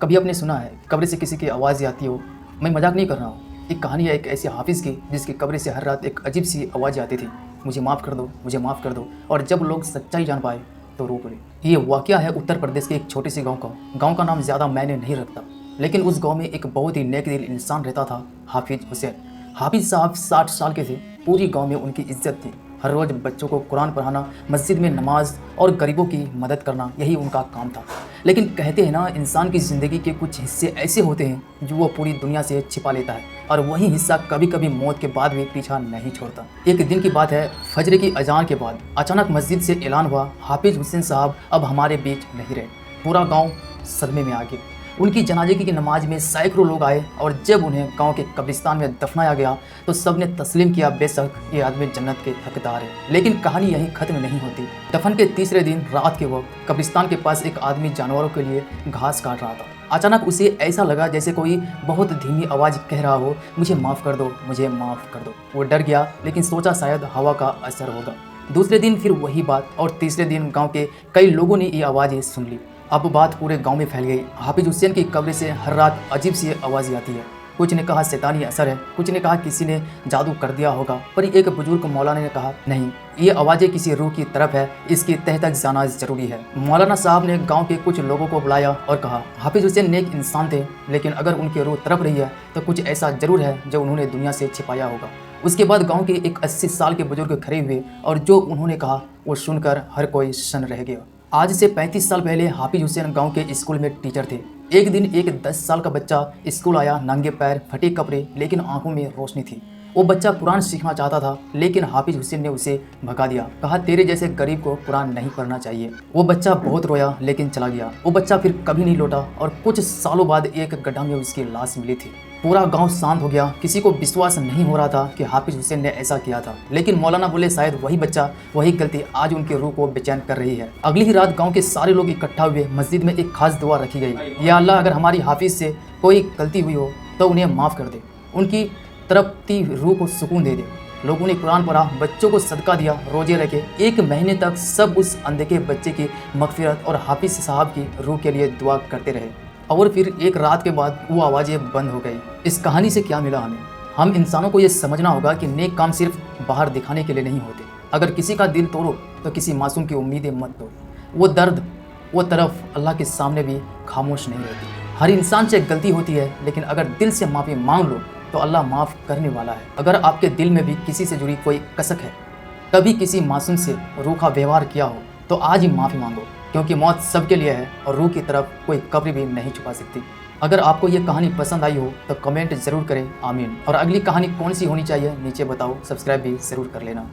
कभी आपने सुना है कब्र से किसी की आवाज़ आती हो? मैं मजाक नहीं कर रहा हूँ। एक कहानी है एक ऐसे हाफिज़ की जिसकी कब्र से हर रात एक अजीब सी आवाज़ आती थी, मुझे माफ़ कर दो, मुझे माफ़ कर दो। और जब लोग सच्चाई जान पाए तो रो पड़े। ये वाक़या है उत्तर प्रदेश के एक छोटे से गाँव का। गाँव का नाम ज़्यादा मायने नहीं रखता, लेकिन उस गाँव में एक बहुत ही नेक दिल इंसान रहता था, हाफिज़ हुसैन। हाफिज़ साहब 60 साल के थे, पूरी गाँव में उनकी इज्जत थी। हर रोज़ बच्चों को कुरान पढ़ाना, मस्जिद में नमाज और गरीबों की मदद करना, यही उनका काम था। लेकिन कहते हैं ना, इंसान की ज़िंदगी के कुछ हिस्से ऐसे होते हैं जो वो पूरी दुनिया से छिपा लेता है, और वही हिस्सा कभी कभी मौत के बाद भी पीछा नहीं छोड़ता। एक दिन की बात है, फजर की अजान के बाद अचानक मस्जिद से ऐलान हुआ, हाफिज़ हुसैन साहब अब हमारे बीच नहीं रहे। पूरा गाँव सदमे में आ गया। उनकी जनाजे की नमाज में सैकड़ों लोग आए, और जब उन्हें गांव के कब्रिस्तान में दफनाया गया तो सबने तस्लीम किया, बेशक ये आदमी जन्नत के हकदार है। लेकिन कहानी यहीं खत्म नहीं होती। दफन के तीसरे दिन रात के वक्त कब्रिस्तान के पास एक आदमी जानवरों के लिए घास काट रहा था। अचानक उसे ऐसा लगा जैसे कोई बहुत धीमी आवाज़ कह रहा हो, मुझे माफ़ कर दो, मुझे माफ़ कर दो। वो डर गया, लेकिन सोचा शायद हवा का असर होगा। दूसरे दिन फिर वही बात, और तीसरे दिन गांव के कई लोगों ने ये आवाज़ सुन ली। अब बात पूरे गांव में फैल गई। हाफिज़ हुसैन की कब्र से हर रात अजीब सी आवाज़ आती है। कुछ ने कहा शैतानी असर है, कुछ ने कहा किसी ने जादू कर दिया होगा, पर एक बुजुर्ग मौलाना ने कहा नहीं, ये आवाज़ें किसी रूह की तरफ है, इसकी तह तक जाना जरूरी है। मौलाना साहब ने गांव के कुछ लोगों को बुलाया और कहा, हाफिज़ हुसैन नेक इंसान थे, लेकिन अगर उनकी रूह तड़प रही है तो कुछ ऐसा जरूर है जो उन्होंने दुनिया से छिपाया होगा। उसके बाद गांव के एक 80 साल के बुजुर्ग खड़े हुए, और जो उन्होंने कहा वो सुनकर हर कोई शन रह गया। आज से 35 साल पहले हाफिज़ हुसैन गांव के स्कूल में टीचर थे। एक दिन एक 10 साल का बच्चा स्कूल आया, नंगे पैर, फटे कपड़े, लेकिन आंखों में रोशनी थी। वो बच्चा कुरान सीखना चाहता था, लेकिन हाफिज़ हुसैन ने उसे भगा दिया। कहा, तेरे जैसे गरीब को कुरान नहीं पढ़ना चाहिए। वो बच्चा बहुत रोया, लेकिन चला गया। वो बच्चा फिर कभी नहीं लौटा, और कुछ सालों बाद एक गड्ढा में उसकी लाश मिली थी। पूरा गांव शांत हो गया। किसी को विश्वास नहीं हो रहा था कि हाफिज़ हुसैन ने ऐसा किया था, लेकिन मौलाना बोले शायद वही बच्चा, वही गलती आज उनकी रूह को बेचैन कर रही है। अगली ही रात गांव के सारे लोग इकट्ठा हुए। मस्जिद में एक खास दुआ रखी गई, या अल्लाह, अगर हमारी हाफिज़ से कोई गलती हुई हो तो उन्हें माफ़ कर दे, उनकी तड़पती रूह को सुकून दे दे। लोगों ने कुरान पढ़ा, बच्चों को सदका दिया, रोजे रखे। 1 महीने तक सब उस अनदेखे बच्चे की मगफिरत और हाफिज़ साहब की रूह के लिए दुआ करते रहे। और फिर एक रात के बाद वो आवाज़ें बंद हो गई। इस कहानी से क्या मिला हमें? हम इंसानों को ये समझना होगा कि नेक काम सिर्फ बाहर दिखाने के लिए नहीं होते। अगर किसी का दिल तोड़ो तो किसी मासूम की उम्मीदें मत तोड़ो। वो दर्द, वो तरफ अल्लाह के सामने भी खामोश नहीं रहती। हर इंसान से गलती होती है, लेकिन अगर दिल से माफ़ी मांग लो तो अल्लाह माफ़ करने वाला है। अगर आपके दिल में भी किसी से जुड़ी कोई कसक है, कभी किसी मासूम से रूखा व्यवहार किया हो, तो आज ही माफ़ी मांगो, क्योंकि मौत सबके लिए है और रूह की तरफ कोई कब्र भी नहीं छुपा सकती। अगर आपको ये कहानी पसंद आई हो तो कमेंट ज़रूर करें, आमीन। और अगली कहानी कौन सी होनी चाहिए नीचे बताओ, सब्सक्राइब भी ज़रूर कर लेना।